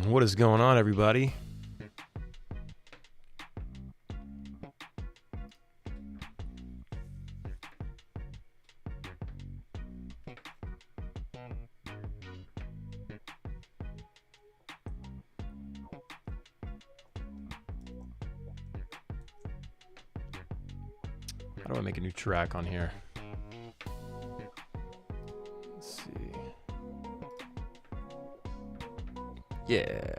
What is going on, everybody? How do I make a new track on here? Let's see. Yeah.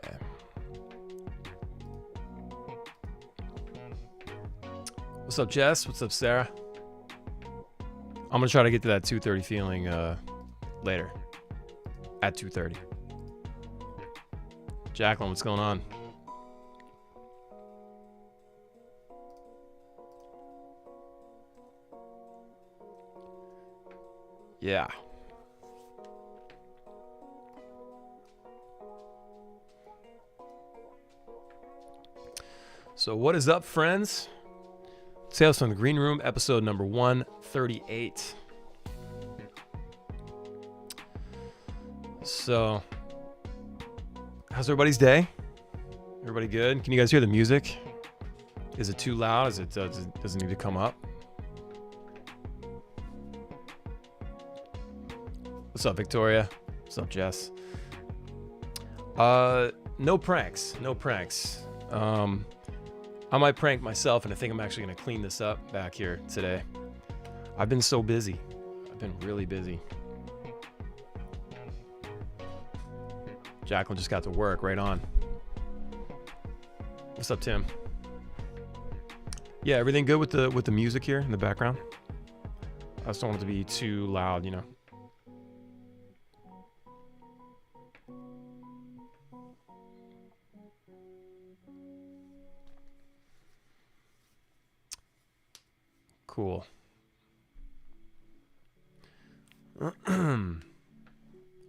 What's up, Jess? What's up, Sarah? I'm gonna try to get to that 2:30 feeling later. At 2:30. Jacqueline, what's going on? Yeah. So what is up, friends? Tales from the Green Room, episode number 138. So, how's everybody's day? Everybody good? Can you guys hear the music? Is it too loud? Does it need to come up? What's up, Victoria? What's up, Jess? No pranks. No pranks. I might prank myself, and I think I'm actually going to clean this up back here today. I've been so busy. I've been really busy. Jacqueline just got to work. Right on. What's up, Tim? Yeah, everything good with the music here in the background? I just don't want it to be too loud, you know. Cool.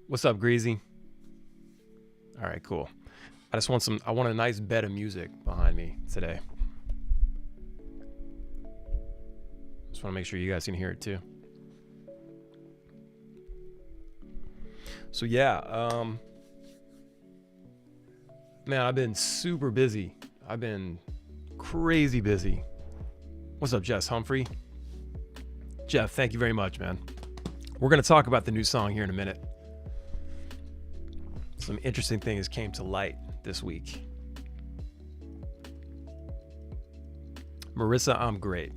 What's up, Greasy? All right, cool. I want a nice bed of music behind me today. Just want to make sure you guys can hear it too. So yeah, man, I've been super busy. I've been crazy busy. What's up, Jess Humphrey? Jeff, thank you very much, man. We're going to talk about the new song here in a minute. Some interesting things came to light this week. Marissa, I'm great.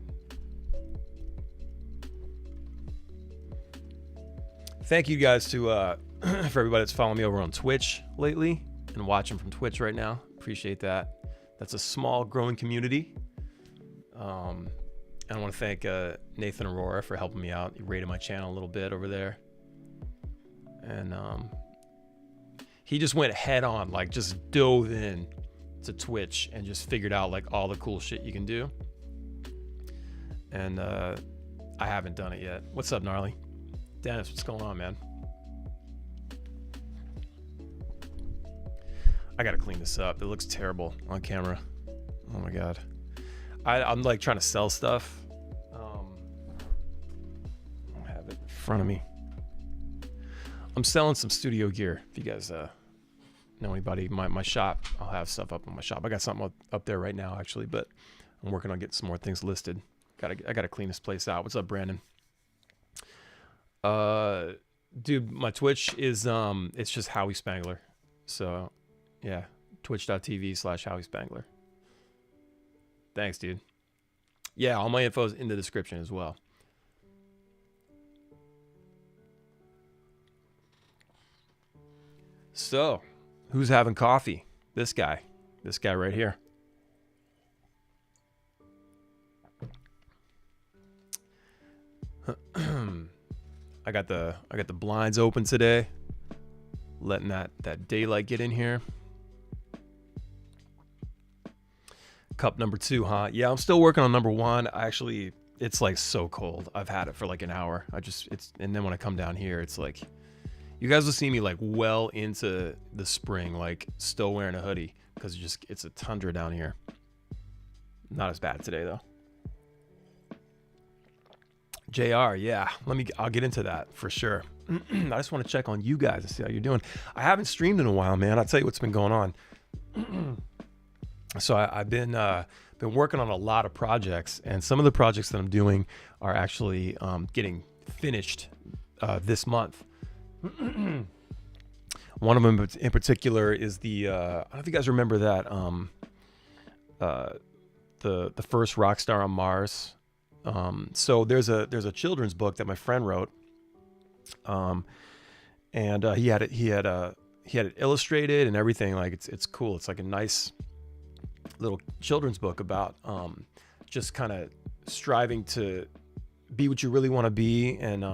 Thank you guys to for everybody that's following me over on Twitch lately and watching from Twitch right now. Appreciate that. That's a small, growing community. I want to thank Nathan Aurora for helping me out. He rated my channel a little bit over there. And he just went head on, like just dove in to Twitch and just figured out like all the cool shit you can do. And I haven't done it yet. What's up, Gnarly? Dennis, what's going on, man? I gotta clean this up. It looks terrible on camera. Oh my God. I'm like trying to sell stuff. I don't have it in front of me. I'm selling some studio gear. If you guys know anybody, my shop, I'll have stuff up on my shop. I got something up there right now, actually, but I'm working on getting some more things listed. I gotta clean this place out. What's up, Brandon? Dude, my Twitch is it's just Howie Spangler. So yeah, twitch.tv/Howie Spangler. Thanks, dude. Yeah, all my info is in the description as well. So, who's having coffee? This guy right here. I got the blinds open today, letting that daylight get in here. Cup number 2, huh? Yeah, I'm still working on number 1. Actually, it's like so cold. I've had it for like an hour. And then when I come down here, it's like, you guys will see me like well into the spring, like still wearing a hoodie because it's a tundra down here. Not as bad today though. JR, yeah. I'll get into that for sure. I just want to check on you guys and see how you're doing. I haven't streamed in a while, man. I'll tell you what's been going on. So I've been working on a lot of projects, and some of the projects that I'm doing are actually getting finished this month. One of them in particular is the I don't know if you guys remember that the first Rockstar on Mars. So there's a children's book that my friend wrote, and he had it illustrated and everything. Like it's cool. It's like a nice little children's book about just kind of striving to be what you really want to be. And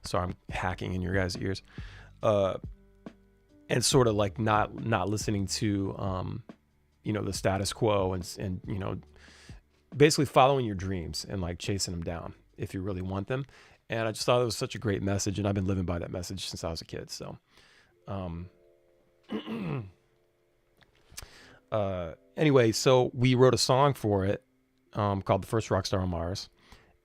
sorry, I'm hacking in your guys' ears, and sort of like not listening to the status quo and basically following your dreams and like chasing them down if you really want them. And I just thought it was such a great message, and I've been living by that message since I was a kid. So anyway, so we wrote a song for it called The First Rockstar on Mars,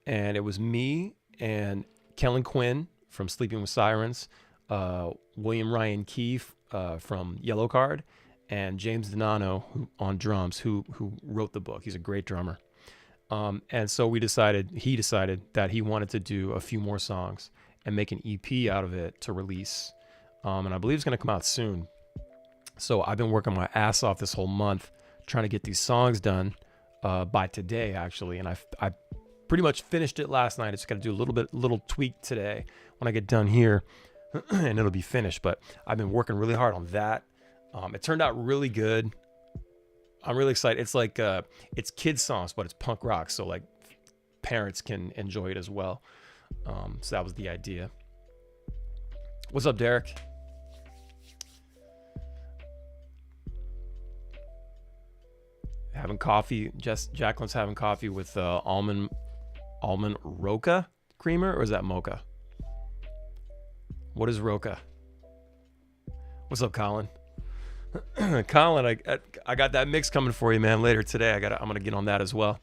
and it was me and Kellen Quinn from Sleeping with Sirens, William Ryan Keefe from Yellow Card, and James Donano on drums, who wrote the book. He's a great drummer. And so he decided that he wanted to do a few more songs and make an EP out of it to release. And I believe it's going to come out soon. So I've been working my ass off this whole month trying to get these songs done by today, actually. And I pretty much finished it last night. I just got to do a little tweak today when I get done here, and it'll be finished. But I've been working really hard on that. It turned out really good. I'm really excited. It's like it's kids songs, but it's punk rock, so like parents can enjoy it as well. So that was the idea. What's up, Derek? Having coffee. Jacqueline's having coffee with almond roca creamer, or is that mocha? What is roca? What's up, Colin? Colin, I got that mix coming for you, man. Later today, I'm gonna get on that as well.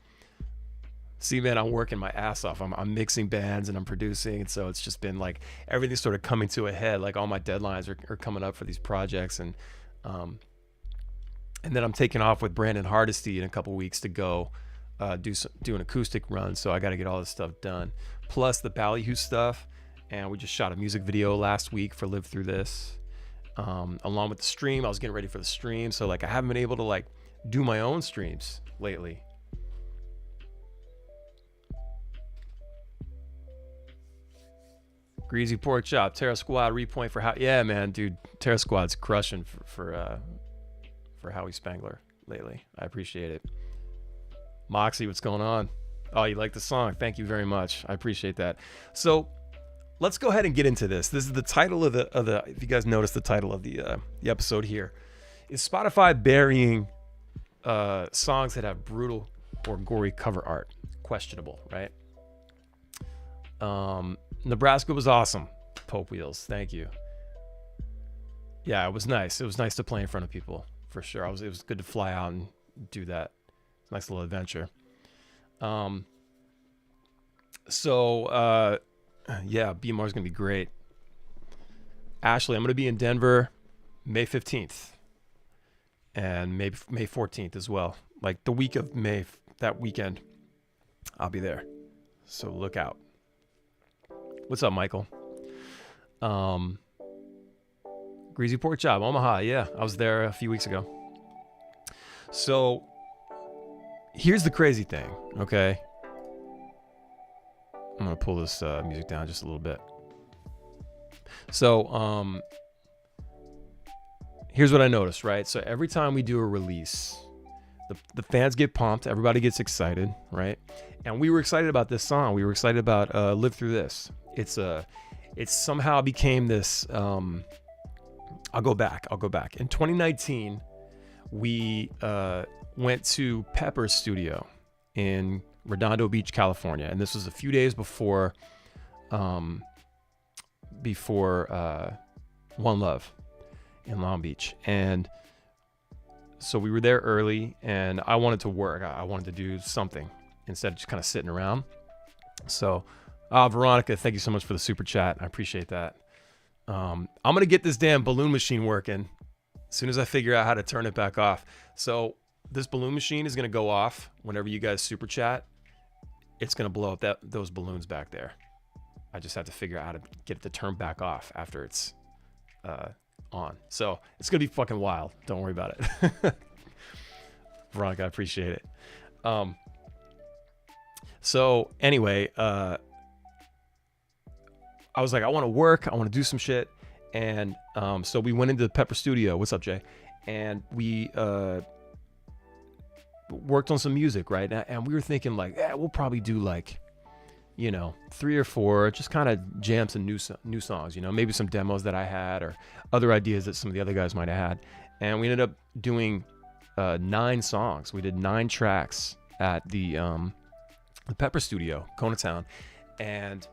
See, man, I'm working my ass off. I'm mixing bands and I'm producing, and so it's just been like everything's sort of coming to a head. Like all my deadlines are coming up for these projects, and then I'm taking off with Brandon Hardesty in a couple weeks to go do an acoustic run. So I got to get all this stuff done, plus the Ballyhoo stuff. And we just shot a music video last week for Live Through This. Along with the stream, I was getting ready for the stream, so like I haven't been able to like do my own streams lately. Greasy pork chop, Terra Squad repoint for how? Yeah, man, dude, Terra Squad's crushing for Howie Spangler lately. I appreciate it. Moxie, what's going on? Oh, you like the song? Thank you very much. I appreciate that. So let's go ahead and get into this. This is the title of the. If you guys noticed, the title of the episode here is Spotify burying songs that have brutal or gory cover art. Questionable, right? Nebraska was awesome. Pope Wheels, thank you. Yeah, it was nice. It was nice to play in front of people for sure. It was good to fly out and do that. It's a nice little adventure. Yeah, BMR's gonna be great. Ashley, I'm gonna be in Denver May 15th and May 14th as well. Like the week of May, that weekend, I'll be there. So look out. What's up, Michael? Greasy pork chop, Omaha. Yeah, I was there a few weeks ago. So here's the crazy thing, okay? I'm gonna pull this music down just a little bit. So here's what I noticed, right? So every time we do a release, the fans get pumped, everybody gets excited, right? And we were excited about this song. We were excited about Live Through This. It somehow became this. I'll go back. In 2019, we went to Pepper's studio in Redondo Beach, California, and this was a few days before One Love in Long Beach. And so we were there early, and I wanted to work. I wanted to do something instead of just kind of sitting around. So, Veronica, thank you so much for the super chat. I appreciate that. I'm going to get this damn balloon machine working as soon as I figure out how to turn it back off. So this balloon machine is going to go off whenever you guys super chat. It's going to blow up those balloons back there. I just have to figure out how to get it to turn back off after it's on. So it's going to be fucking wild. Don't worry about it. Veronica, I appreciate it. So anyway, I was like, I want to work. I want to do some shit. And so we went into the Pepper Studio. What's up, Jay? And we worked on some music, right? And we were thinking like, we'll probably do like, 3 or 4, just kind of jam some new songs, maybe some demos that I had or other ideas that some of the other guys might have had. And we ended up doing 9 songs. We did 9 tracks at the Pepper Studio, Conatown. And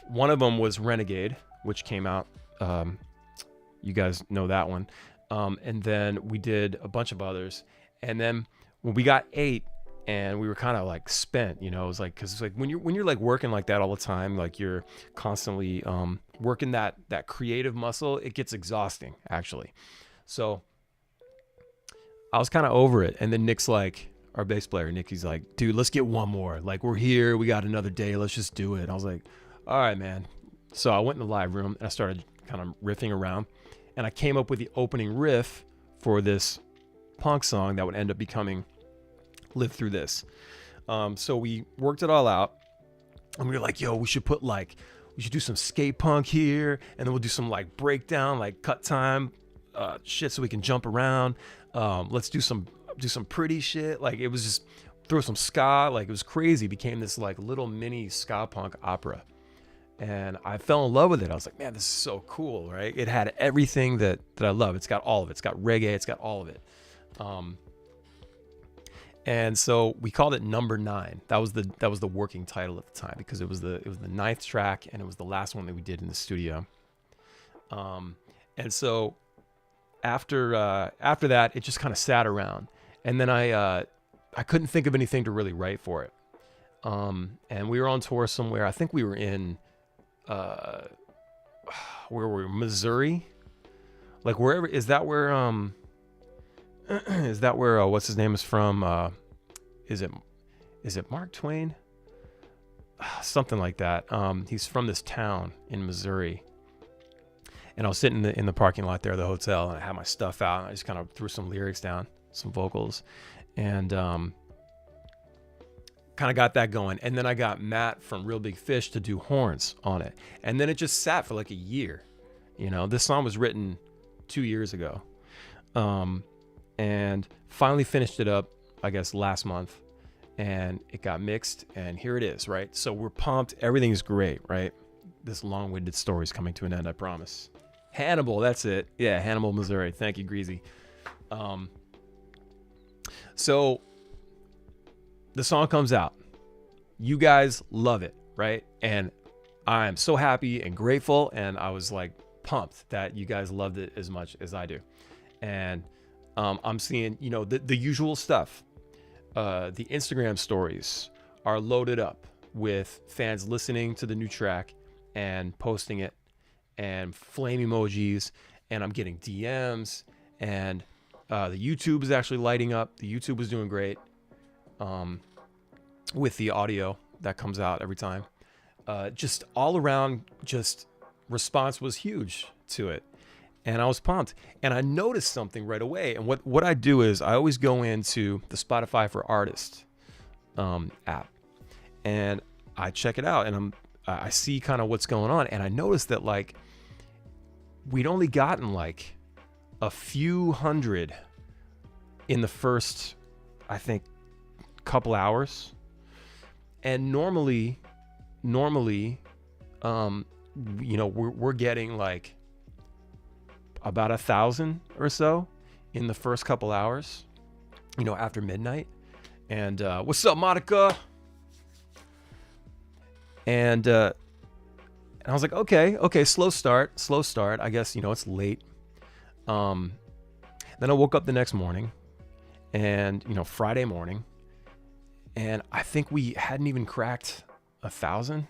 one of them was Renegade, which came out. You guys know that one. And then we did a bunch of others. And then when we got 8 and we were kind of like spent, it was like, cause it's like when you're like working like that all the time, like you're constantly working that creative muscle, it gets exhausting actually. So I was kind of over it. And then Nick's like, our bass player, Nick, he's like, dude, let's get one more. Like, we're here. We got another day. Let's just do it. I was like, all right, man. So I went in the live room and I started kind of riffing around. And I came up with the opening riff for this punk song that would end up becoming Live Through This. So we worked it all out. And we were like, yo, we should do some skate punk here. And then we'll do some like breakdown, like cut time shit so we can jump around. Let's do some pretty shit. Like it was just throw some ska. Like it was crazy. It became this like little mini ska punk opera. And I fell in love with it. I was like, man, this is so cool, right? It had everything that I love. It's got all of it. It's got reggae. It's got all of it. And so we called it Number 9. That was the working title at the time because it was the 9th track and it was the last one that we did in the studio. And so after that, it just kind of sat around. And then I couldn't think of anything to really write for it. And we were on tour somewhere. I think we were in where were we? Missouri? Like wherever, is that where what's his name is from? Is it Mark Twain? Something like that. He's from this town in Missouri. And I was sitting in the parking lot there of the hotel, and I had my stuff out, and I just kind of threw some lyrics down, some vocals, and kind of got that going. And then I got Matt from Real Big Fish to do horns on it. And then it just sat for like a year. This song was written 2 years ago. And finally finished it up, I guess, last month. And it got mixed, and here it is, right? So we're pumped. Everything's great, right? This long-winded story is coming to an end, I promise. Hannibal, that's it. Yeah, Hannibal, Missouri. Thank you, Greasy. So the song comes out. You guys love it, right? And I'm so happy and grateful, and I was like pumped that you guys loved it as much as I do. And I'm seeing, the usual stuff. The Instagram stories are loaded up with fans listening to the new track and posting it and flame emojis, and I'm getting DMs, and the YouTube is actually lighting up. The YouTube was doing great with the audio that comes out every time. Just all around, just response was huge to it. And I was pumped. And I noticed something right away. And what I do is I always go into the Spotify for Artists app. And I check it out. And I see kind of what's going on. And I noticed that, like, we'd only gotten, like, a few hundred in the first, I think, couple hours. And normally, we're getting, like, about 1,000 or so in the first couple hours, after midnight. And what's up, Monica? And I was like, okay, slow start. I guess, it's late. Then I woke up the next morning, and Friday morning, and I think we hadn't even cracked 1,000,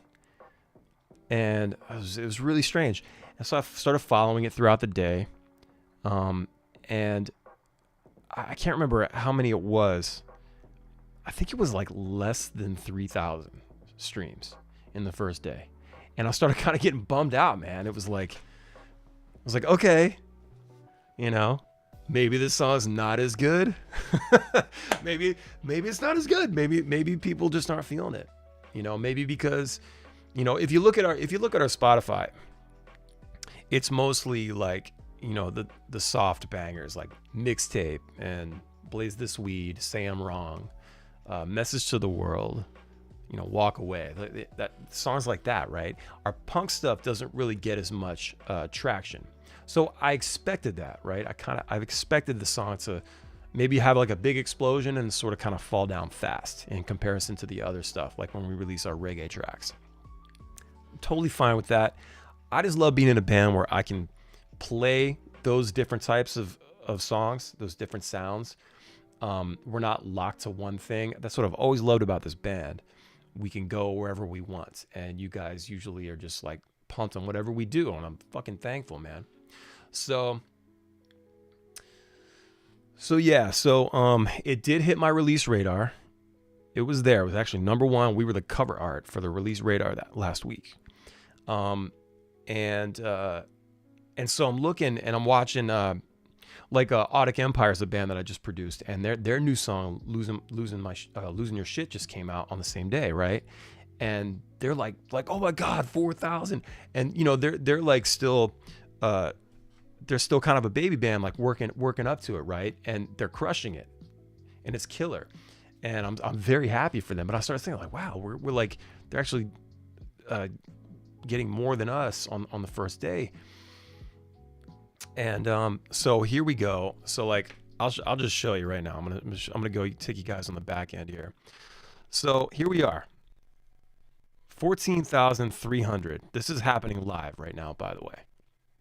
and it was really strange. And so I started following it throughout the day, and I can't remember how many it was. I think it was like less than 3,000 streams in the first day. And I started kind of getting bummed out, man. It was like, okay, maybe this song is not as good. maybe it's not as good. Maybe people just aren't feeling it. Maybe because, if you look at our Spotify, it's mostly like, the soft bangers like Mixtape and Blaze This Weed, Say I'm Wrong, Message to the World, Walk Away. That songs like that, right? Our punk stuff doesn't really get as much traction. So I expected that, right? I've expected the song to maybe have like a big explosion and sort of kind of fall down fast in comparison to the other stuff, like when we release our reggae tracks. I'm totally fine with that. I just love being in a band where I can play those different types of songs, those different sounds. We're not locked to one thing. That's what I've always loved about this band. We can go wherever we want, and you guys usually are just like pumped on whatever we do, and I'm fucking thankful, man. So it did hit my release radar. It was there. It was actually number one. We were the cover art for the release radar that last week. And so I'm looking and I'm watching, Audic Empire is a band that I just produced, and their new song Losing Your Shit just came out on the same day, right? And they're like oh my god, 4,000, and they're like still they're still kind of a baby band, like working up to it, right? And they're crushing it, and it's killer, and I'm very happy for them. But I started thinking like, wow, we're like, they're actually getting more than us on the first day. And so here we go. So like I'll just show you right now. I'm gonna go take you guys on the back end here. So here we are, 14,300. This is happening live right now, by the way.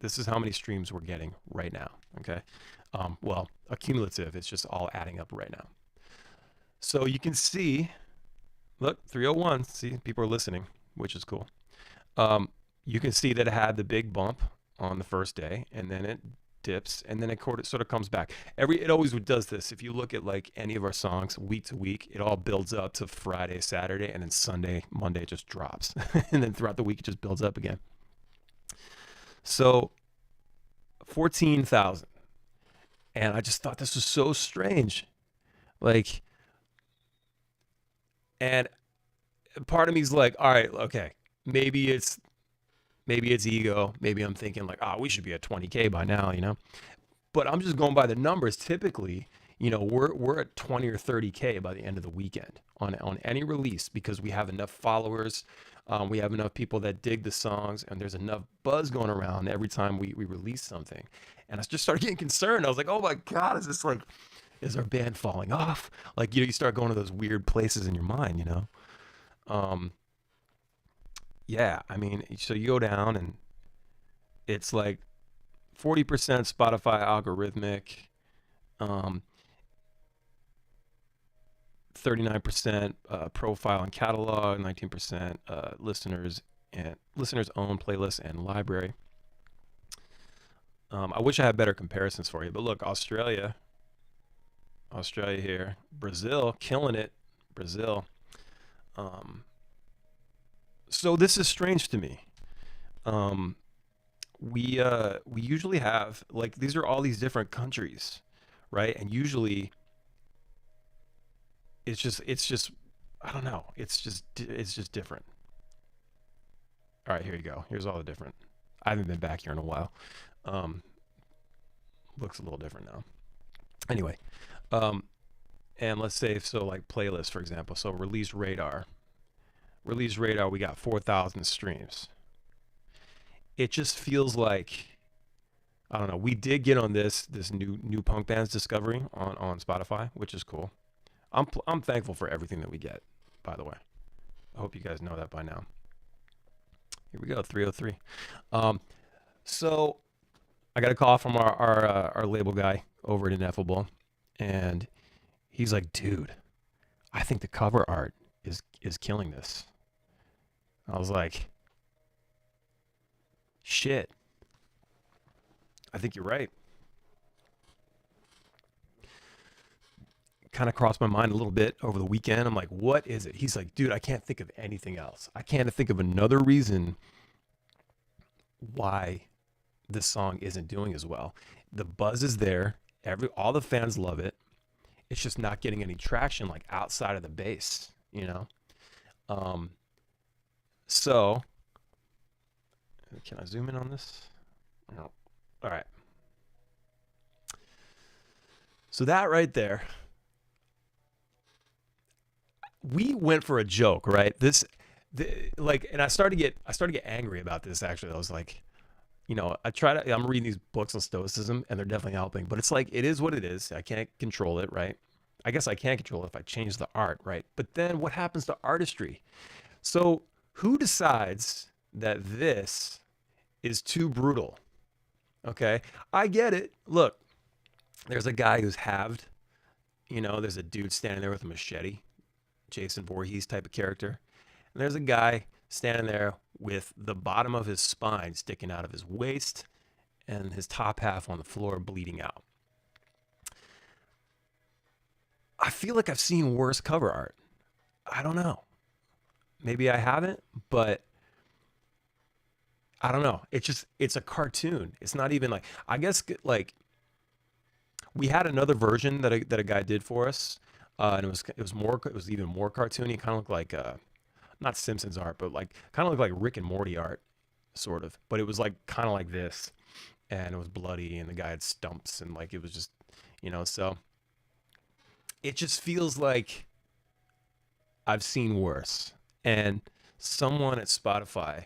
This is how many streams we're getting right now. Okay, well, accumulative. It's just all adding up right now. So you can see, look, 301. See, people are listening, which is cool. You can see that it had the big bump on the first day, and then it dips, and then it sort of comes back. It always does this. If you look at like any of our songs week to week, it all builds up to Friday, Saturday, and then Sunday, Monday it just drops. And then throughout the week it just builds up again. So 14,000. And I just thought this was so strange. Like, and part of me is like, all right, okay, maybe it's ego. Maybe I'm thinking like, we should be at 20K by now, But I'm just going by the numbers. Typically, we're at 20 or 30K by the end of the weekend on any release, because we have enough followers, we have enough people that dig the songs, and there's enough buzz going around every time we release something. And I just started getting concerned. I was like, oh my god, is our band falling off? Like, you start going to those weird places in your mind, Yeah, I mean, so you go down and it's like 40% Spotify algorithmic, 39% profile and catalog, 19% listeners own playlist and library. I wish I had better comparisons for you, but look, Australia here, Brazil, killing it, Brazil. So this is strange to me. We usually have, like, these are all these different countries, right? And usually it's just I don't know. It's just different. All right, here you go. Here's all the different. I haven't been back here in a while. Looks a little different now. Anyway, and let's say, so like playlist, for example. So release radar, we got 4,000 streams. It just feels like, I don't know. We did get on this new punk bands discovery on Spotify, which is cool. I'm thankful for everything that we get, by the way. I hope you guys know that by now. Here we go, 303. So I got a call from our label guy over at Ineffable, and He's like, dude, I think the cover art is killing this. I was like, shit, I think you're right. Kind of crossed my mind a little bit over the weekend. I'm like, what is it? He's like, dude, I can't think of anything else. I can't think of another reason why this song isn't doing as well. The buzz is there. All the fans love it. It's just not getting any traction like outside of the bass, you know? Um, so can I zoom in on this? No. All right. So that right there, we went for a joke, right? Like, and I started to get angry about this. Actually, I was like, I'm reading these books on stoicism, and they're definitely helping. But it's like, it is what it is. I can't control it, right? I guess I can control it if I change the art, right? But then what happens to artistry? So who decides that this is too brutal? Okay, I get it. Look, there's a guy who's halved. There's a dude standing there with a machete, Jason Voorhees type of character. And there's a guy standing there with the bottom of his spine sticking out of his waist and his top half on the floor bleeding out. I feel like I've seen worse cover art. I don't know. Maybe I haven't, but I don't know. It's a cartoon. It's not even like, I guess, like, we had another version that a guy did for us, and it was even more cartoony. Kind of looked like not Simpsons art, but like kind of looked like Rick and Morty art, sort of. But it was like kind of like this, and it was bloody, and the guy had stumps, and like it was just, so it just feels like I've seen worse. And someone at Spotify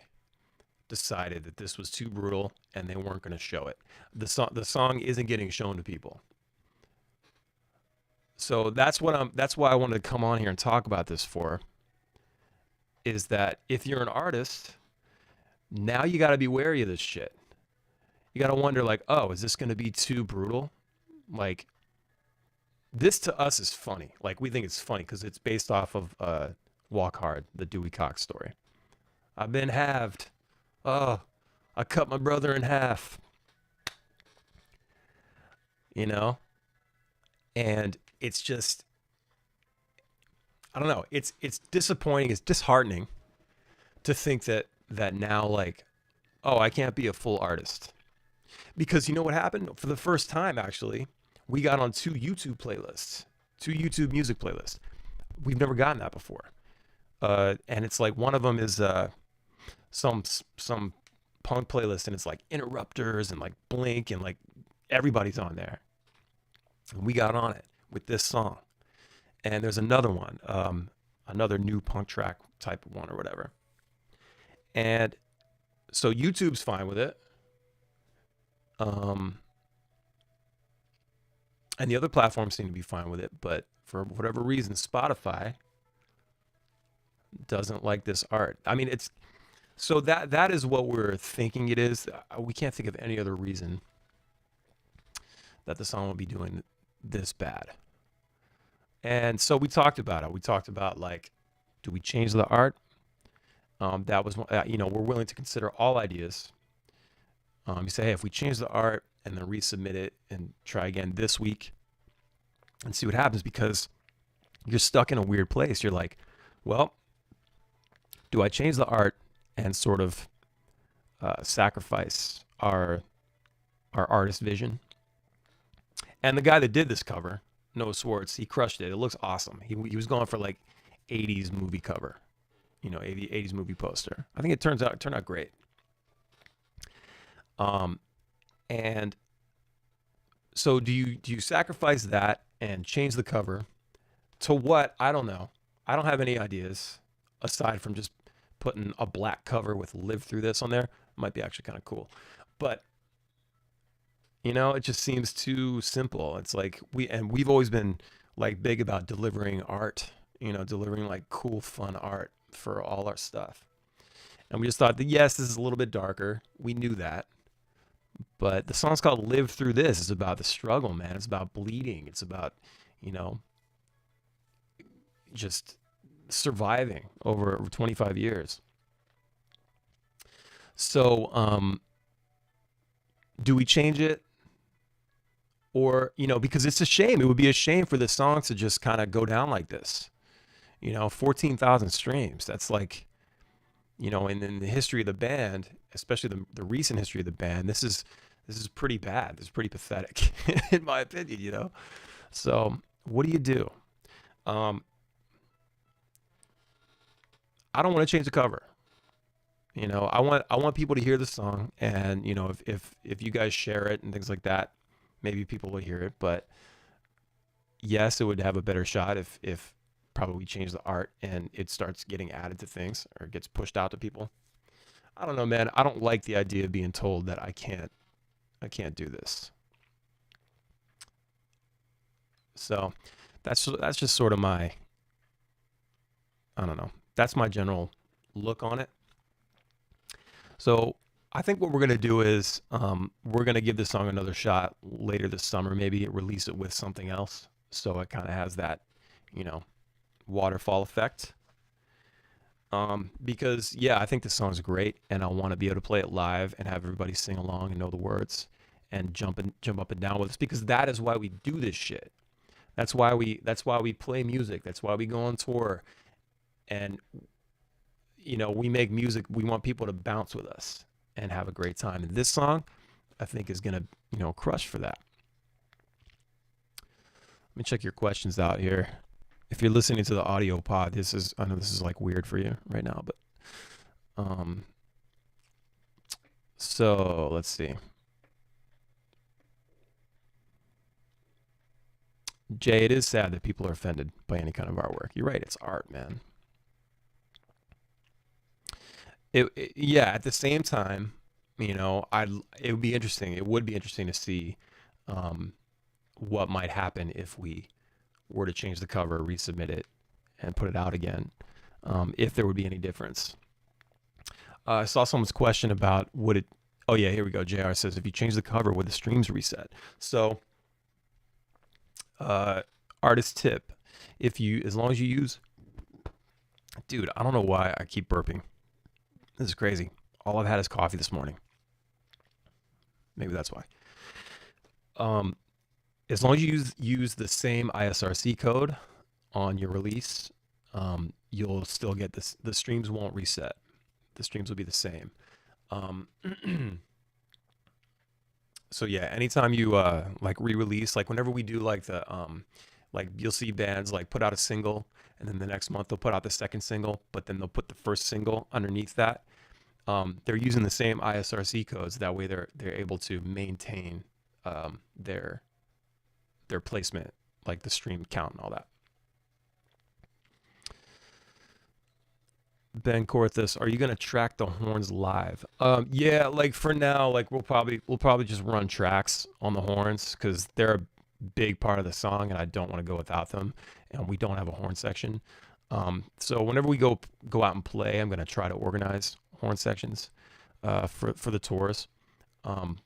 decided that this was too brutal, and they weren't going to show it. The song isn't getting shown to people. So that's why I wanted to come on here and talk about this for, is that if you're an artist, now you got to be wary of this shit. You got to wonder, like, oh, is this going to be too brutal? Like, this to us is funny. Like, we think it's funny because it's based off of Walk Hard, the Dewey Cox story. I've been halved. Oh, I cut my brother in half. And it's just, I don't know. It's disappointing. It's disheartening to think that now, like, oh, I can't be a full artist. Because you know what happened? For the first time, actually, we got on two YouTube music playlists. We've never gotten that before. And it's like one of them is some punk playlist, and it's like Interrupters and like Blink, and like everybody's on there. And we got on it with this song. And there's another one, another new punk track type of one or whatever. And so YouTube's fine with it. And the other platforms seem to be fine with it, but for whatever reason, Spotify doesn't like this art. I mean, it's so that is what we're thinking it is. We can't think of any other reason that the song will be doing this bad. And so we talked about it. We talked about, like, do we change the art? That was, we're willing to consider all ideas. You say, hey, if we change the art and then resubmit it and try again this week and see what happens, because you're stuck in a weird place. You're like, well, do I change the art and sort of sacrifice our artist vision? And the guy that did this cover, Noah Swartz, he crushed it. It looks awesome. He was going for like 80s movie cover, 80s movie poster. I think it turned out great. And so do you sacrifice that and change the cover to what? I don't know. I don't have any ideas aside from just putting a black cover with "Live Through This" on there. Might be actually kind of cool, but it just seems too simple. It's like we've always been like big about delivering art, delivering like cool, fun art for all our stuff. And we just thought that, yes, this is a little bit darker. We knew that. But the song's called "Live Through This." It's about the struggle, man. It's about bleeding. It's about, just surviving over 25 years. So, do we change it? Or, because it's a shame. It would be a shame for the song to just kind of go down like this. 14,000 streams. That's like, in the history of the band, especially the recent history of the band, this is pretty bad. This is pretty pathetic, in my opinion. So, what do you do? Um, I don't want to change the cover. I want people to hear the song, and if you guys share it and things like that, maybe people will hear it. But yes, it would have a better shot if probably we change the art and it starts getting added to things or gets pushed out to people. I don't know, man. I don't like the idea of being told that I can't do this. So that's just sort of my, I don't know. That's my general look on it. So I think what we're gonna do is we're gonna give this song another shot later this summer. Maybe release it with something else, so it kind of has that, you know, waterfall effect. Because yeah, I think this song's great, and I want to be able to play it live and have everybody sing along and know the words and jump up and down with us. Because that is why we do this shit. That's why we play music. That's why we go on tour, and we make music. We want people to bounce with us and have a great time. And this song, I think, is gonna crush for that. Let me check your questions out here. If you're listening to the audio pod, I know this is like weird for you right now, but um, so let's see. Jay, it is sad that people are offended by any kind of artwork. You're right, it's art, man. Yeah, at the same time, I it would be interesting. It would be interesting to see um, what might happen if we were to change the cover, resubmit it, and put it out again. If there would be any difference. I saw someone's question about would it. Oh yeah, here we go. Jr. says if you change the cover, would the streams reset? So, uh, artist tip: as long as you use, dude, I don't know why I keep burping. This is crazy. All I've had is coffee this morning. Maybe that's why. Um, as long as you use the same ISRC code on your release, you'll still get this. The streams won't reset. The streams will be the same. Um, so yeah, anytime you like re-release, like whenever we do like like you'll see bands like put out a single, and then the next month they'll put out the second single, but then they'll put the first single underneath that. They're using the same ISRC codes. That way they're able to maintain their placement, like the stream count and all that. Ben Corthus, are you gonna track the horns live? Yeah, like for now, like we'll probably just run tracks on the horns because they're a big part of the song, and I don't want to go without them. And we don't have a horn section. So whenever we go out and play, I'm gonna try to organize horn sections for the tours. Um,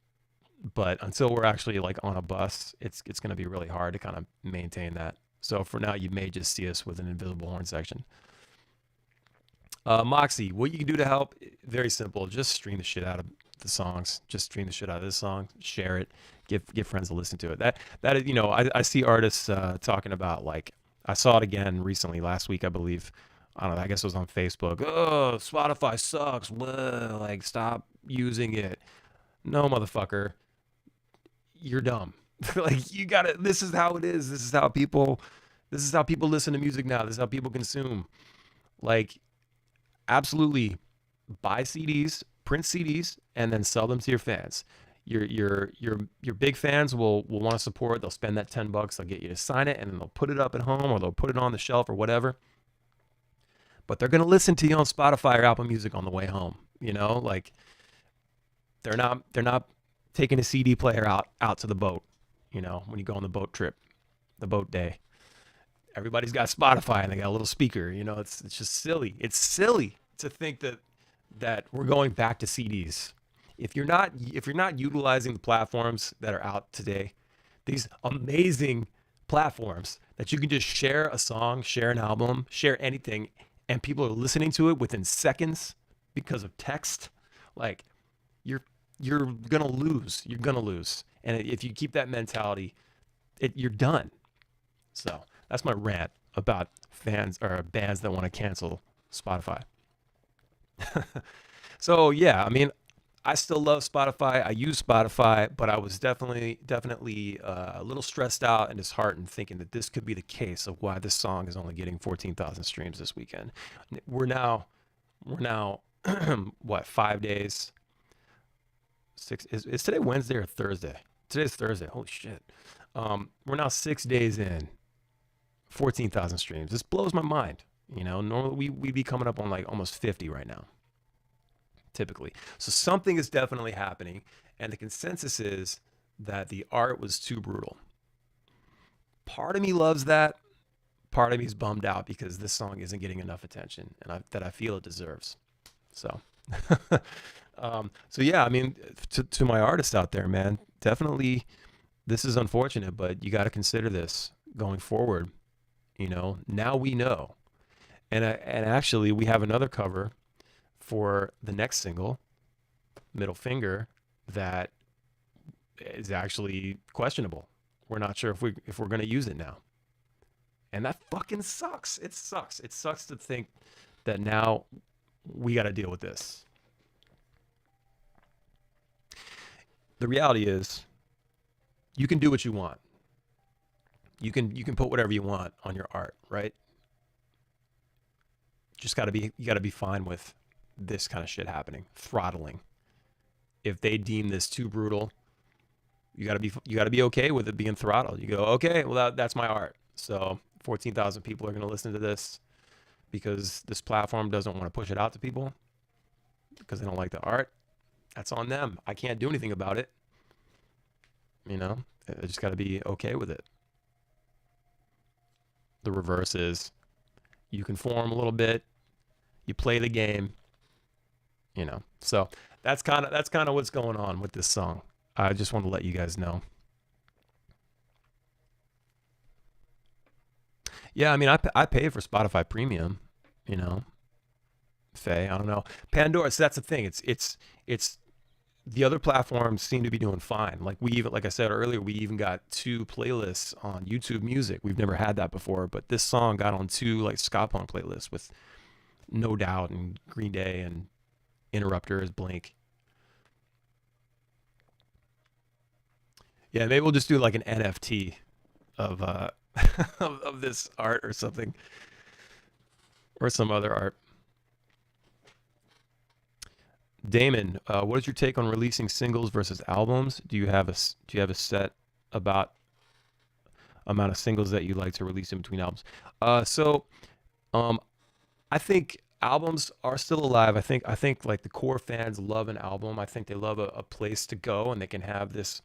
but until we're actually like on a bus, it's gonna be really hard to kind of maintain that. So for now, you may just see us with an invisible horn section. Moxie, what you can do to help? Very simple. Just stream the shit out of the songs. Just stream the shit out of this song. Share it. Give friends to listen to it. That is, I see artists talking about, like, I saw it again recently last week, I believe. I don't know. I guess it was on Facebook. Oh, Spotify sucks. Blah, like, stop using it. No, motherfucker, you're dumb. Like, you gotta. This is how it is. This is how people. This is how people listen to music now. This is how people consume. Like, absolutely buy CDs, print CDs, and then sell them to your fans. Your big fans will want to support. They'll spend that $10. They'll get you to sign it, and then they'll put it up at home, or they'll put it on the shelf or whatever. But they're gonna listen to you on Spotify or Apple Music on the way home. Like they're not taking a CD player out to the boat. When you go on the boat trip, the boat day. Everybody's got Spotify and they got a little speaker. It's just silly. It's silly to think that we're going back to CDs. If you're not utilizing the platforms that are out today, these amazing platforms that you can just share a song, share an album, share anything, and people are listening to it within seconds because of text, like you're gonna lose. You're gonna lose. And if you keep that mentality, you're done. So that's my rant about fans or bands that want to cancel Spotify. So yeah, I mean, I still love Spotify. I use Spotify, but I was definitely a little stressed out and disheartened, thinking that this could be the case of why this song is only getting 14,000 streams this weekend. We're now what, 5 days? Is today Wednesday or Thursday? Today's Thursday. Holy shit. We're now 6 days in, 14,000 streams. This blows my mind. Normally we'd be coming up on like almost 50 right now, typically. So something is definitely happening, and the consensus is that the art was too brutal. Part of me loves that. Part of me is bummed out because this song isn't getting enough attention, and that I feel it deserves. So, so yeah, I mean, to my artists out there, man, definitely, this is unfortunate, but you got to consider this going forward. Now we know, and actually, we have another cover for the next single, Middle Finger, that is actually questionable. We're not sure if we're going to use it now. And that fucking sucks. It sucks. It sucks to think that now we got to deal with this. The reality is, you can do what you want. You can put whatever you want on your art, right? You got to be fine with this kind of shit happening, throttling. If they deem this too brutal, you got to be okay with it being throttled. You go, okay, well that's my art. So 14,000 people are going to listen to this because this platform doesn't want to push it out to people because they don't like the art. That's on them. I can't do anything about it. I just got to be okay with it. The reverse is, you conform a little bit, you play the game, So that's kind of what's going on with this song. I just want to let you guys know. Yeah, I mean, I pay for Spotify Premium, Faye, I don't know. Pandora, so that's the thing. It's the other platforms seem to be doing fine. Like I said earlier, we even got 2 playlists on YouTube Music. We've never had that before, but this song got on 2 like ska punk playlists with No Doubt and Green Day and Interrupters, Blink. Yeah, maybe we'll just do like an NFT of of this art or something, or some other art. Damon, what is your take on releasing singles versus albums? Do you have a set about amount of singles that you like to release in between albums? I think albums are still alive. I think like the core fans love an album. I think they love a place to go, and they can have this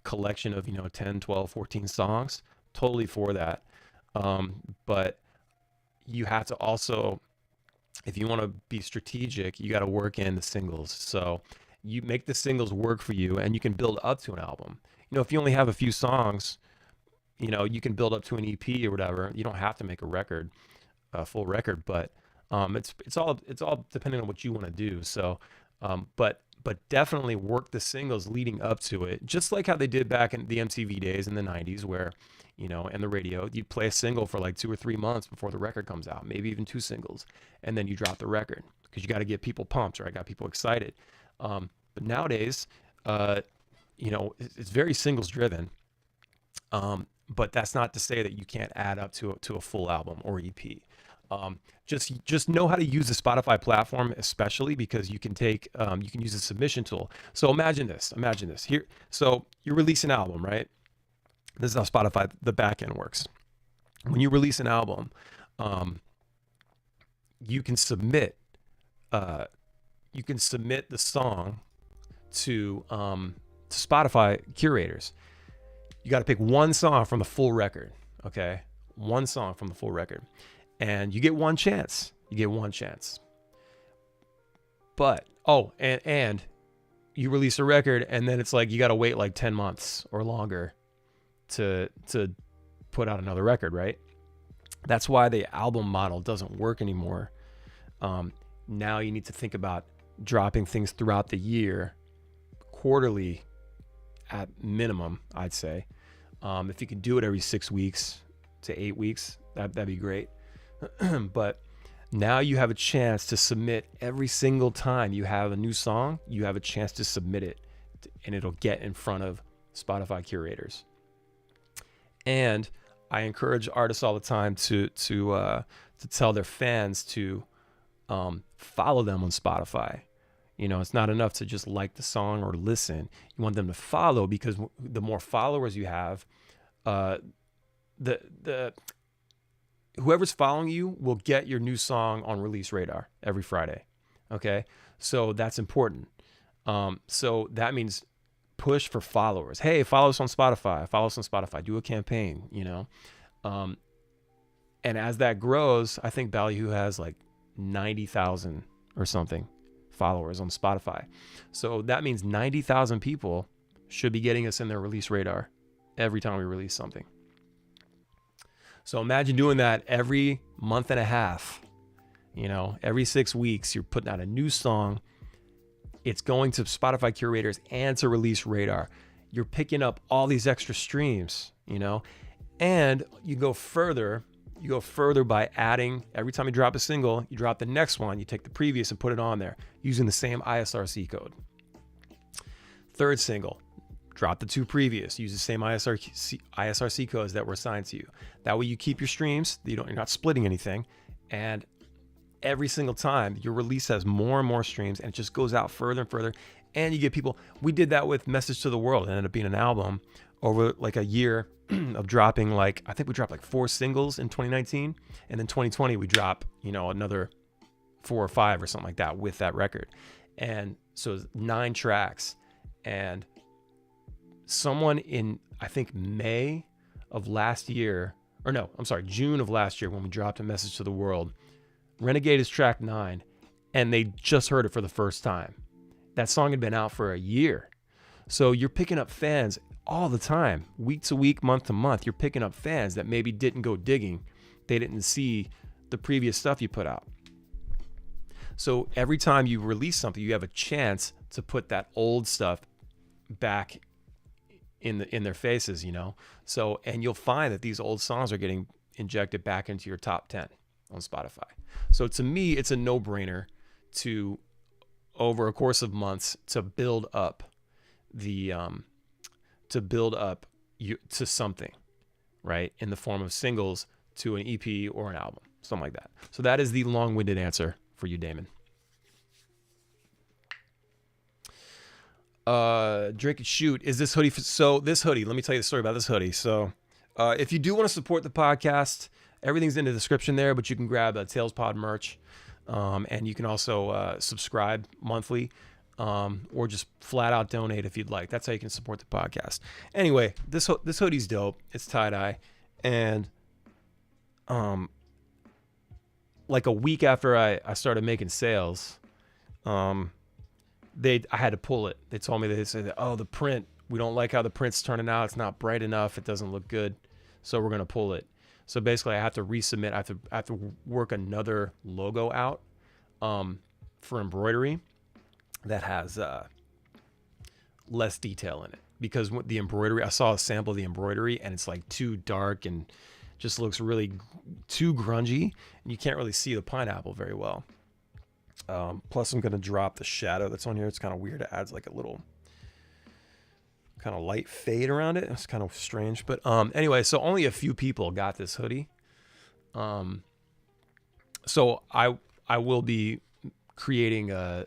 collection of 10, 12, 14 songs. Totally for that. But you have to also, if you want to be strategic, you got to work in the singles. So you make the singles work for you, and you can build up to an album. If you only have a few songs, you can build up to an EP or whatever. You don't have to make a full record, but it's all depending on what you want to do. So, but definitely work the singles leading up to it, just like how they did back in the MTV days in the 90s, where and the radio, you'd play a single for like 2 or 3 months before the record comes out, maybe even 2 singles, and then you drop the record because you got to get people pumped, right? Got people excited. But nowadays, it's very singles driven. But that's not to say that you can't add up to a full album or EP. Just know how to use the Spotify platform, especially because you can use a submission tool. So imagine this here. So you release an album, right? This is how Spotify, the back end works. When you release an album, you can submit the song to Spotify curators. You got to pick one song from the full record. Okay. One song from the full record. And you get one chance. But, and you release a record, and then it's like you got to wait like 10 months or longer to put out another record, right? That's why the album model doesn't work anymore. Now you need to think about dropping things throughout the year, quarterly at minimum, I'd say. If you can do it every 6 weeks to 8 weeks, that'd be great. But now you have a chance to submit every single time you have a new song. You have a chance to submit it, and it'll get in front of Spotify curators. And I encourage artists all the time to tell their fans to follow them on Spotify. You know, it's not enough to just like the song or listen. You want them to follow, because the more followers you have, whoever's following you will get your new song on release radar every Friday. Okay, so that's important. So that means push for followers. Hey, follow us on Spotify. Follow us on Spotify. Do a campaign. You know, and as that grows, I think Ballyhoo has like 90,000 or something followers on Spotify. So that means 90,000 people should be getting us in their release radar every time we release something. So imagine doing that every month and a half. You know, every 6 weeks, you're putting out a new song. It's going to Spotify curators and to release radar. You're picking up all these extra streams, you know, and you go further. You go further by adding, every time you drop a single, you drop the next one, you take the previous and put it on there using the same ISRC code. Third single, drop the 2 previous, use the same ISRC codes that were assigned to you. That way you keep your streams, you're not splitting anything, and every single time your release has more and more streams, and it just goes out further and further, and you get people. We did that with Message to the World. It ended up being an album over like a year of dropping, I think we dropped like 4 singles in 2019, and then 2020 we drop, another 4 or 5 or something like that with that record. And so it's 9 tracks. And someone in, I think, June of last year, when we dropped A Message to the World, Renegade is track 9, and they just heard it for the first time. That song had been out for a year. So you're picking up fans all the time, week to week, month to month. You're picking up fans that maybe didn't go digging. They didn't see the previous stuff you put out. So every time you release something, you have a chance to put that old stuff back in their faces, So, and you'll find that these old songs are getting injected back into your top 10 on Spotify. So to me, it's a no-brainer to, over a course of months, to build up to something, right? In the form of singles to an EP or an album, something like that. So that is the long-winded answer for you, Damon. Drink and Shoot, is this hoodie this hoodie, let me tell you the story about this hoodie. So if you do want to support the podcast, everything's in the description there, but you can grab a Tales Pod merch, and you can also subscribe monthly, or just flat out donate if you'd like. That's how you can support the podcast. Anyway, this hoodie's dope. It's tie-dye, and like a week after I started making sales, I had to pull it. They told me, they said, oh, the print, we don't like how the print's turning out. It's not bright enough. It doesn't look good. So we're going to pull it. So basically I have to resubmit. I have to work another logo out for embroidery that has less detail in it. Because the embroidery, I saw a sample of the embroidery, and it's like too dark and just looks really too grungy. And you can't really see the pineapple very well. Plus I'm going to drop the shadow that's on here. It's kind of weird. It adds like a little kind of light fade around it. It's kind of strange. But anyway, so only a few people got this hoodie. So I will be creating a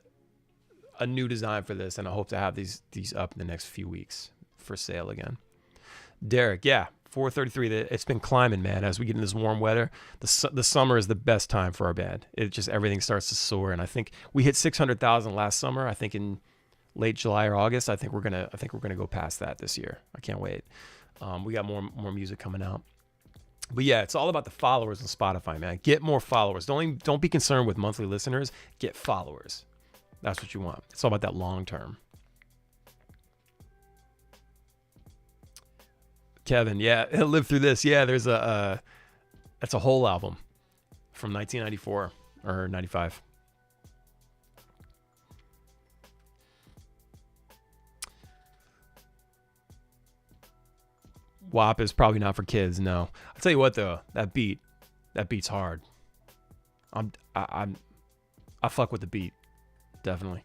new design for this, and I hope to have these up in the next few weeks for sale again. Derek, yeah, 433. It's been climbing, man. As we get in this warm weather, the summer is the best time for our band. It just, everything starts to soar, and I think we hit 600,000 last summer. I think in late July or August. I think we're gonna go past that this year. I can't wait. We got more music coming out. But yeah, it's all about the followers on Spotify, man. Get more followers. Don't be concerned with monthly listeners. Get followers. That's what you want. It's all about that long term. Kevin, yeah, lived through this. Yeah, there's that's a whole album from 1994 or 95. WAP is probably not for kids. No, I'll tell you what though, that beat's hard. I fuck with the beat, definitely.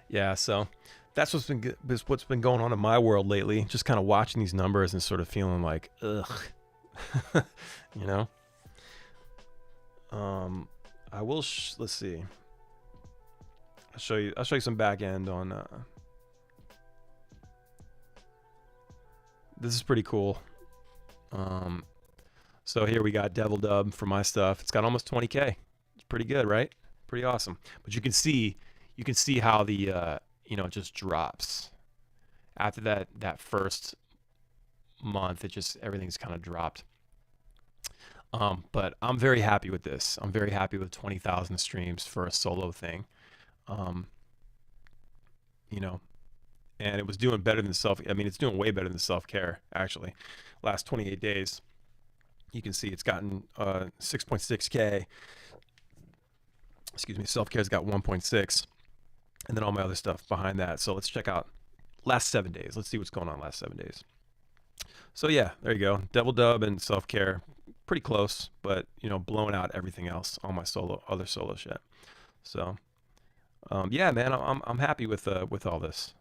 Yeah, so that's what's been going on in my world lately. Just kind of watching these numbers and sort of feeling like, ugh, you know. I will. Let's see. I'll show you some back end on. This is pretty cool. So here we got Devil Dub for my stuff. It's got almost 20K. It's pretty good, right? Pretty awesome. But you can see how the it just drops after that first month. It just everything's kind of dropped. But I'm very happy with this. I'm very happy with 20,000 streams for a solo thing. You know, and it was doing better than it's doing way better than self-care actually. Last 28 days, you can see it's gotten 6.6K. Excuse me, self-care's got 1.6, and then all my other stuff behind that. So let's check out last 7 days. Let's see what's going on last 7 days. So yeah, there you go. Devil Dub and self-care, pretty close, but blowing out everything else, all my other solo shit. So yeah, man, I'm happy with all this.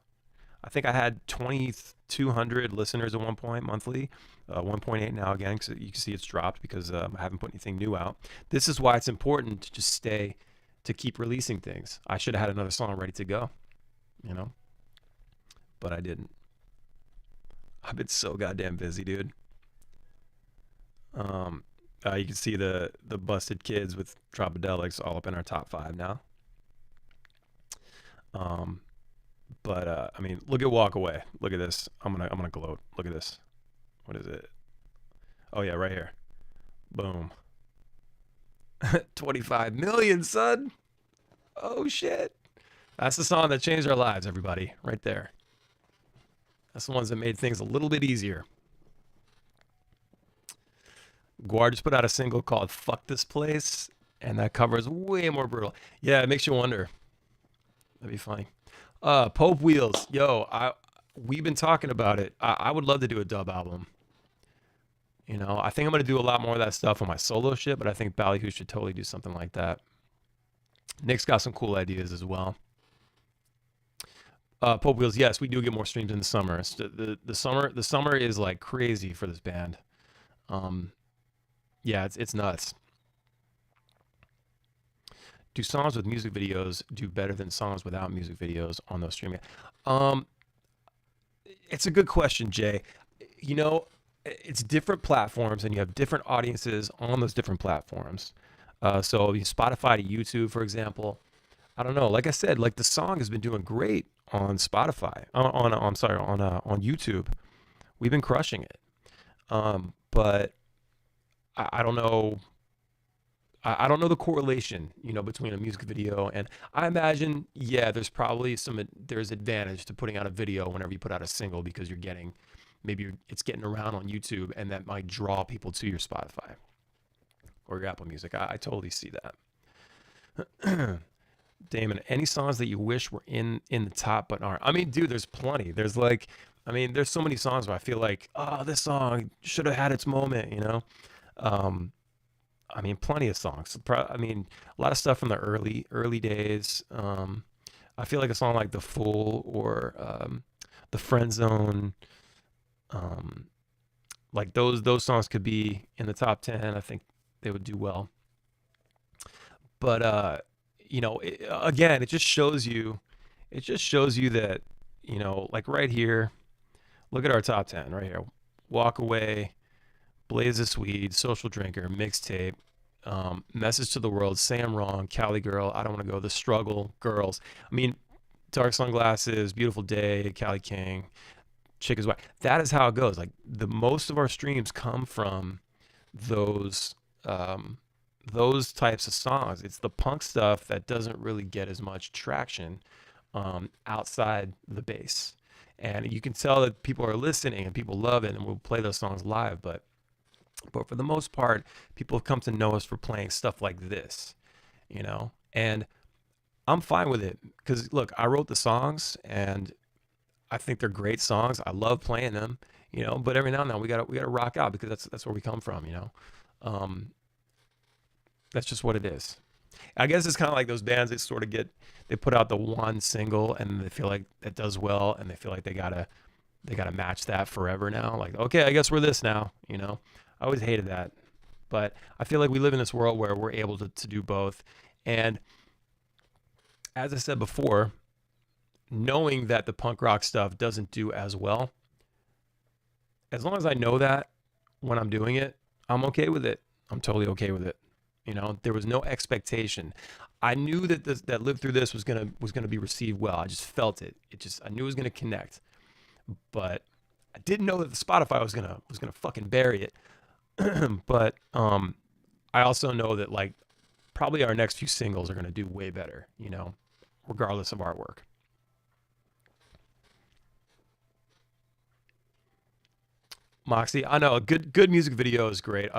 I think I had 2,200 listeners at one point monthly, 1.8 now again, because you can see it's dropped because I haven't put anything new out. This is why it's important to just to keep releasing things. I should have had another song ready to go, but I didn't. I've been so goddamn busy, dude. You can see the Busted Kids with Tropodelics all up in our top 5 now. But look at Walk Away. Look at this. I'm gonna gloat. Look at this. What is it? Oh yeah, right here. Boom. 25 million, son. Oh shit. That's the song that changed our lives, everybody. Right there. That's the ones that made things a little bit easier. Guar just put out a single called Fuck This Place, and that cover is way more brutal. Yeah, it makes you wonder. That'd be funny. Pope Wheels. Yo, we've been talking about it. I would love to do a dub album. I think I'm going to do a lot more of that stuff on my solo shit, but I think Ballyhoo should totally do something like that. Nick's got some cool ideas as well. Pope Wheels, yes, we do get more streams in the summer. The summer is like crazy for this band. Yeah, it's nuts. Do songs with music videos do better than songs without music videos on those streaming? It's a good question, Jay. It's different platforms, and you have different audiences on those different platforms. So Spotify to YouTube, for example. I don't know. Like I said, like the song has been doing great on Spotify. On YouTube. We've been crushing it. But I don't know. I don't know the correlation, between a music video and I imagine, yeah, there's probably there's advantage to putting out a video whenever you put out a single because it's getting around on YouTube and that might draw people to your Spotify or your Apple Music. I totally see that. Damon, any songs that you wish were in the top but aren't? Dude, there's plenty. There's there's so many songs where I feel like, oh, this song should have had its moment, plenty of songs. A lot of stuff from the early days. I feel like a song like The Fool or The Friend Zone, like those songs could be in the top 10. I think they would do well. But again, it just shows you that, like right here, look at our top 10 right here. Walk Away, Blaze of Swede, Social Drinker, Mixtape, Message to the World, Say I'm Wrong, Cali Girl, I Don't Want to Go, The Struggle, Girls. Dark Sunglasses, Beautiful Day, Cali King, Chick is White. That is how it goes. Like the most of our streams come from those those types of songs. It's the punk stuff that doesn't really get as much traction outside the bass. And you can tell that people are listening and people love it, and we'll play those songs live. But for the most part, people have come to know us for playing stuff like this, you know. And I'm fine with it because look, I wrote the songs and I think they're great songs. I love playing them, you know. But every now and then we gotta rock out because that's where we come from, you know. Um, that's just what it is. I guess it's kind of like those bands that sort of they put out the one single and they feel like it does well and they feel like they gotta match that forever now. Like, okay, I guess we're this now, you know. I always hated that. But I feel like we live in this world where we're able to do both. And as I said before, knowing that the punk rock stuff doesn't do as well, as long as I know that when I'm doing it, I'm okay with it. I'm totally okay with it. You know, there was no expectation. I knew that that Live Through This was gonna be received well. I just felt it. I knew it was gonna connect, but I didn't know that the Spotify was gonna fucking bury it. But I also know that like probably our next few singles are gonna do way better. You know, regardless of artwork. Moxie, I know a good music video is great.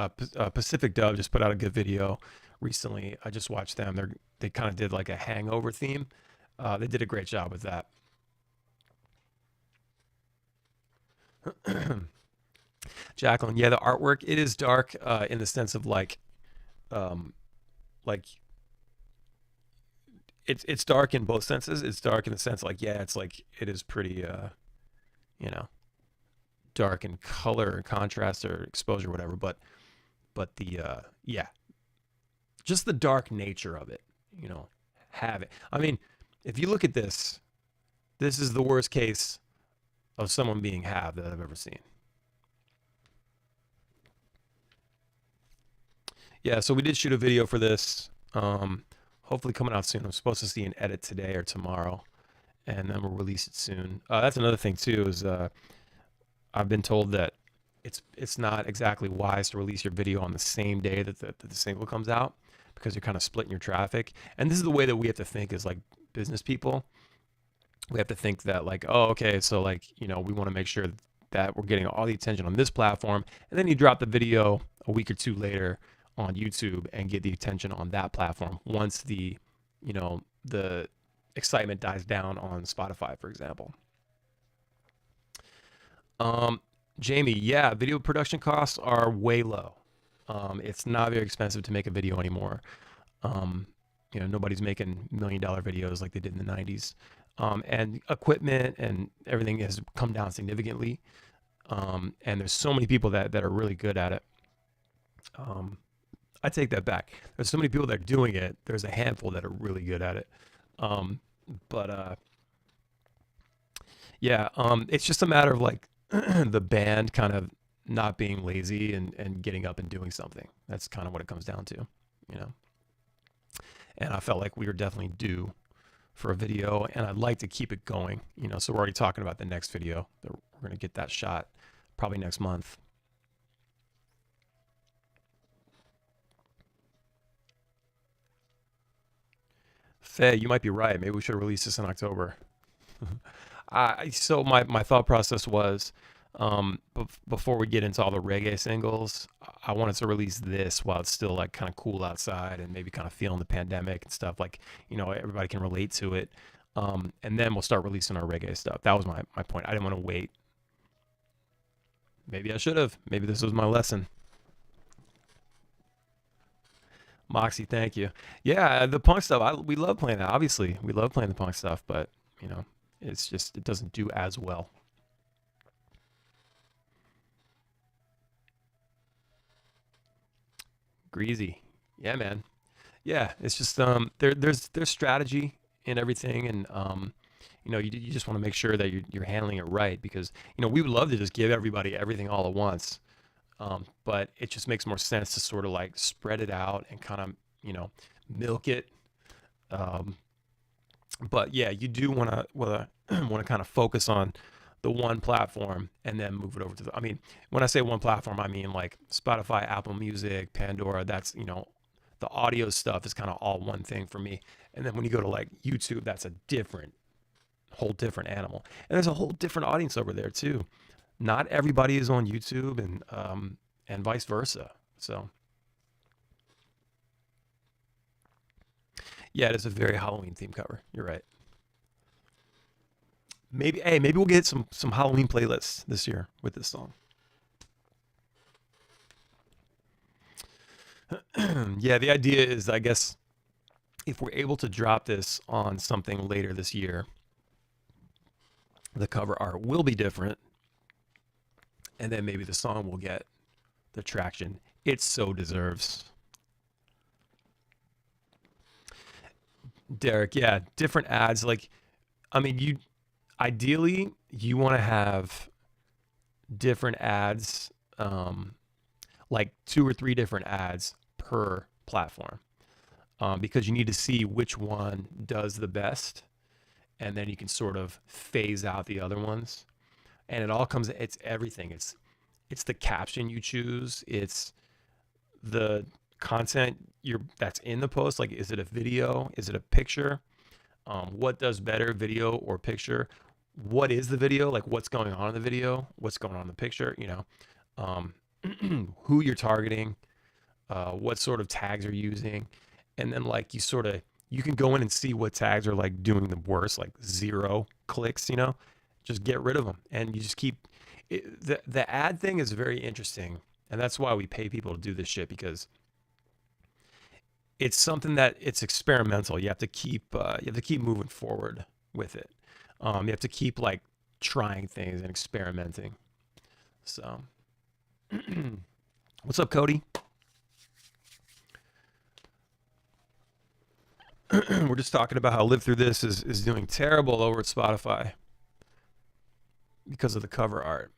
Pacific Dub just put out a good video recently. I just watched them. They kind of did like a hangover theme. They did a great job with that. Jacqueline, yeah, the artwork it is dark in the sense of um, like it's dark in both senses. It's dark in the sense like yeah, it's like it is pretty you know dark in color and contrast or exposure, whatever. But the yeah, just the dark nature of it, you know, have it. I mean, if you look at this, this is the worst case of someone being have that I've ever seen. Yeah, so we did shoot a video for this. Hopefully coming out soon. I'm supposed to see an edit today or tomorrow, and then we'll release it soon. That's another thing too is I've been told that it's not exactly wise to release your video on the same day that the single comes out because you're kind of splitting your traffic. And this is the way that we have to think as like business people. We have to think that like, oh, okay, so like, you know, we want to make sure that we're getting all the attention on this platform, and then you drop the video a week or two later on YouTube and get the attention on that platform once you know, the excitement dies down on Spotify, for example. Um, Jamie, yeah, video production costs are way low. It's not very expensive to make a video anymore. Um, you know, nobody's making $1 million videos like they did in the 90s. And equipment and everything has come down significantly. And there's so many people that are really good at it. Um, I take that back. There's so many people that are doing it. There's a handful that are really good at it. Um, but yeah, it's just a matter of like the band kind of not being lazy and getting up and doing something. That's kind of what it comes down to, you know. And I felt like we were definitely due for a video, and I'd like to keep it going, you know. So we're already talking about the next video. We're gonna get that shot probably next month. Faye, you might be right. Maybe we should release this in October. So my thought process was, before we get into all the reggae singles, I wanted to release this while it's still like kind of cool outside and maybe kind of feeling the pandemic and stuff. Like, you know, everybody can relate to it. And then we'll start releasing our reggae stuff. That was my point. I didn't want to wait. Maybe I should have. Maybe this was my lesson. Moxie, thank you. Yeah, the punk stuff. We love playing that. Obviously, we love playing the punk stuff, but you know, it's just it doesn't do as well. Greasy. Yeah, man. Yeah, it's just there's strategy in everything, and you know you just want to make sure that you're handling it right because you know we would love to just give everybody everything all at once, but it just makes more sense to sort of like spread it out and kind of you know milk it. Um, but yeah, you do want to want to kind of focus on the one platform and then move it over to the. I mean, when I say one platform, I mean like Spotify, Apple Music, Pandora. That's you know The audio stuff is kind of all one thing for me. And then when you go to like YouTube, that's a whole different animal. And there's a whole different audience over there too. Not everybody is on YouTube, and vice versa. So yeah, it is a very Halloween themed cover. You're right. Maybe we'll get some Halloween playlists this year with this song. Yeah, the idea is, I guess, if we're able to drop this on something later this year, the cover art will be different, and then maybe the song will get the traction it so deserves. Derek, yeah, different ads. Like, I mean, ideally you want to have different ads, like 2 or 3 different ads per platform, because you need to see which one does the best, and then you can sort of phase out the other ones. And it's everything. It's the caption you choose. It's the content that's in the post. Like, is it a video? Is it a picture? What does better, video or picture? What is the video? Like, what's going on in the video? What's going on in the picture? Who you're targeting, what sort of tags are you using, and then like you can go in and see what tags are like doing the worst, like 0 clicks. Just get rid of them, and you just keep the ad thing is very interesting, and that's why we pay people to do this shit, because it's something that it's experimental. You have to keep moving forward with it. You have to keep like trying things and experimenting. So, what's up, Cody? We're just talking about how Live Through This is doing terrible over at Spotify because of the cover art.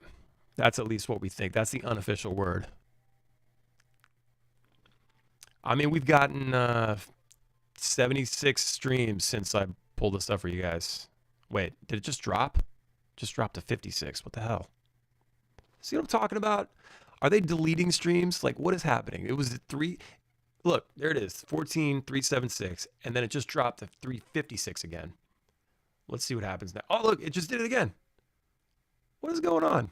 That's at least what we think. That's the unofficial word. I mean, we've gotten 76 streams since I pulled this up for you guys. Wait, did it just drop? Just dropped to 56. What the hell? See what I'm talking about? Are they deleting streams? Like, what is happening? It was 3. Look, there it is, 14,376, and then it just dropped to 356 again. Let's see what happens now. Oh, look, it just did it again. What is going on?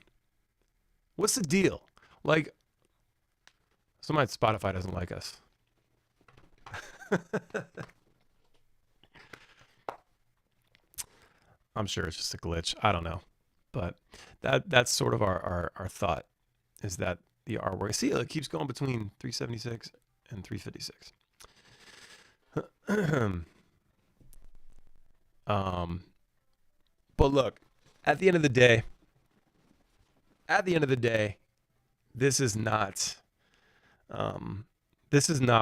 What's the deal? Like, somebody at Spotify doesn't like us. I'm sure it's just a glitch. I don't know. But that's sort of our thought, is that the artwork. See, it keeps going between 376 and 356. But look, at the end of the day, this is not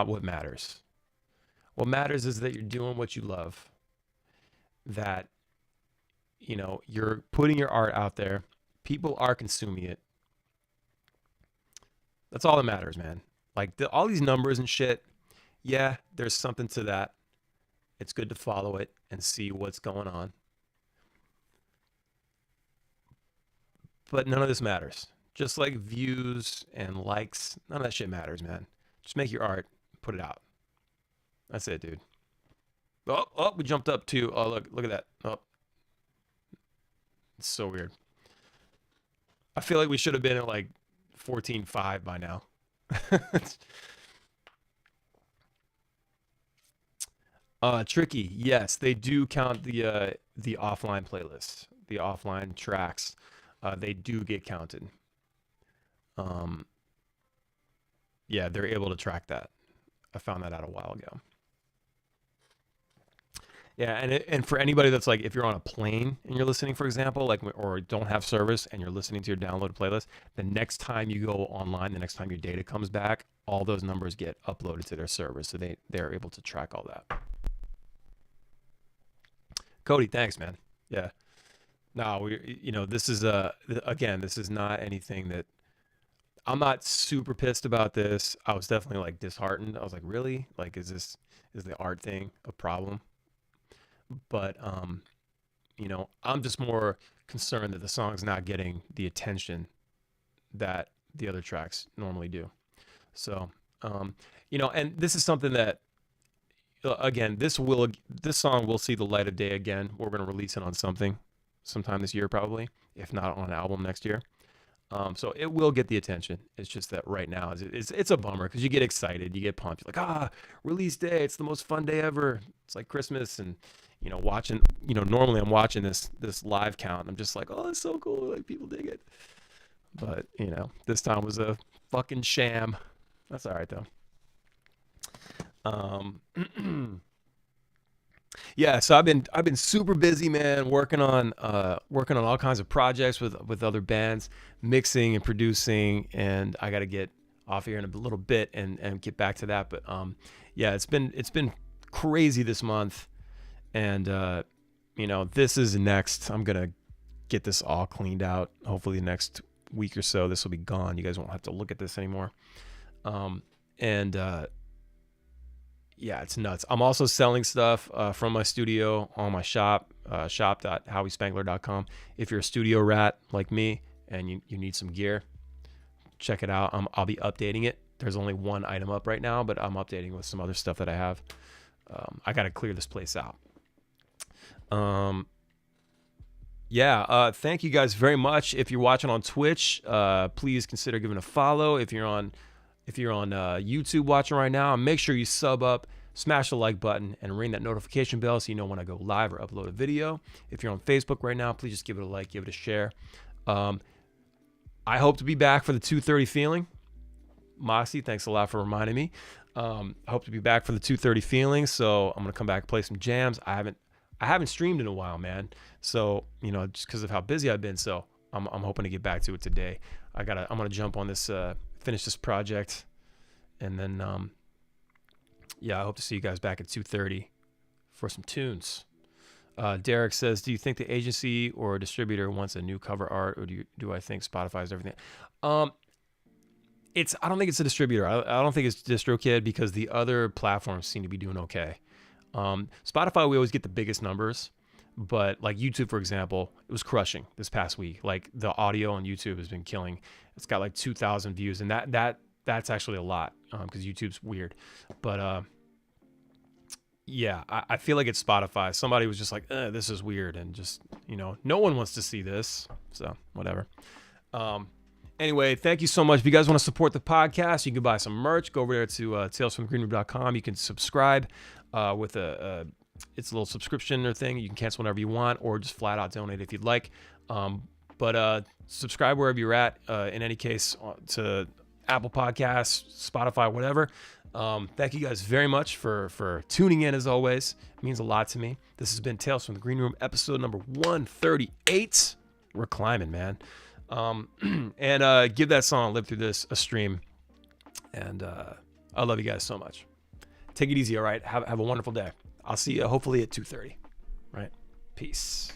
what matters. What matters is that you're doing what you love, that you're putting your art out there, people are consuming it. That's all that matters, man. Like, all these numbers and shit, yeah, there's something to that. It's good to follow it and see what's going on. But none of this matters. Just like views and likes, none of that shit matters, man. Just make your art, put it out. That's it, dude. Oh, we jumped up to, oh, look at that. Oh, it's so weird. I feel like we should have been at like 14.5 by now. Tricky. Yes, they do count the offline playlists, the offline tracks. They do get counted. Yeah, they're able to track that. I found that out a while ago. Yeah, and for anybody that's like, if you're on a plane and you're listening, for example, like, or don't have service and you're listening to your downloaded playlist, the next time you go online, the next time your data comes back, all those numbers get uploaded to their servers, so they're able to track all that. Cody, thanks, man. Yeah. No, this is again, this is not anything that I'm not super pissed about this. I was definitely like disheartened. I was like, really? Like, is the art thing a problem? But I'm just more concerned that the song's not getting the attention that the other tracks normally do. So And this is something that, again, this song will see the light of day again. We're gonna release it on something, sometime this year probably, if not on an album next year. So it will get the attention. It's just that right now it's a bummer because you get excited, you get pumped. You're like, release day! It's the most fun day ever. It's like Christmas, and watching. Normally I'm watching this live count. I'm just like, oh, it's so cool. Like people dig it. But this time was a fucking sham. That's all right though. Um, yeah, so I've been super busy, man, working on all kinds of projects with other bands, mixing and producing, and I got to get off here in a little bit and get back to that. But yeah, it's been crazy this month, and this is next. I'm gonna get this all cleaned out. Hopefully, the next week or so, this will be gone. You guys won't have to look at this anymore. And Yeah, it's nuts. I'm also selling stuff from my studio on my shop, shop.howispangler.com. If you're a studio rat like me and you need some gear, check it out. I'll be updating it. There's only one item up right now, but I'm updating with some other stuff that I have. I got to clear this place out. Thank you guys very much. If you're watching on Twitch, please consider giving a follow. If you're on YouTube watching right now, make sure you sub up, smash the like button, and ring that notification bell so you know when I go live or upload a video. If you're on Facebook right now, please just give it a like, give it a share. I hope to be back for the 2:30 feeling. Moxie, thanks a lot for reminding me. I hope to be back for the 2:30 feeling, so I'm gonna come back and play some jams. I haven't streamed in a while, man. So just because of how busy I've been, so I'm hoping to get back to it today. I'm gonna jump on this. Finish this project, and then I hope to see you guys back at 2:30 for some tunes. Derek says, do you think the agency or distributor wants a new cover art, or do I think Spotify is everything? I don't think it's a distributor. I don't think it's DistroKid, because the other platforms seem to be doing okay. Spotify, we always get the biggest numbers, but like YouTube, for example, it was crushing this past week. Like the audio on YouTube has been killing. It's got like 2,000 views, and that's actually a lot because YouTube's weird. But I feel like it's Spotify. Somebody was just like, this is weird, and just no one wants to see this, so whatever. Anyway, thank you so much. If you guys want to support the podcast, you can buy some merch. Go over there to talesfromthegreenroom.com. You can subscribe with it's a little subscription or thing. You can cancel whenever you want, or just flat out donate if you'd like. But subscribe wherever you're at. In any case, to Apple Podcasts, Spotify, whatever. Thank you guys very much for tuning in, as always. It means a lot to me. This has been Tales from the Green Room, episode number 138. We're climbing, man. And give that song Live Through This a stream. And I love you guys so much. Take it easy, all right? Have a wonderful day. I'll see you hopefully at 2:30. Right? Peace.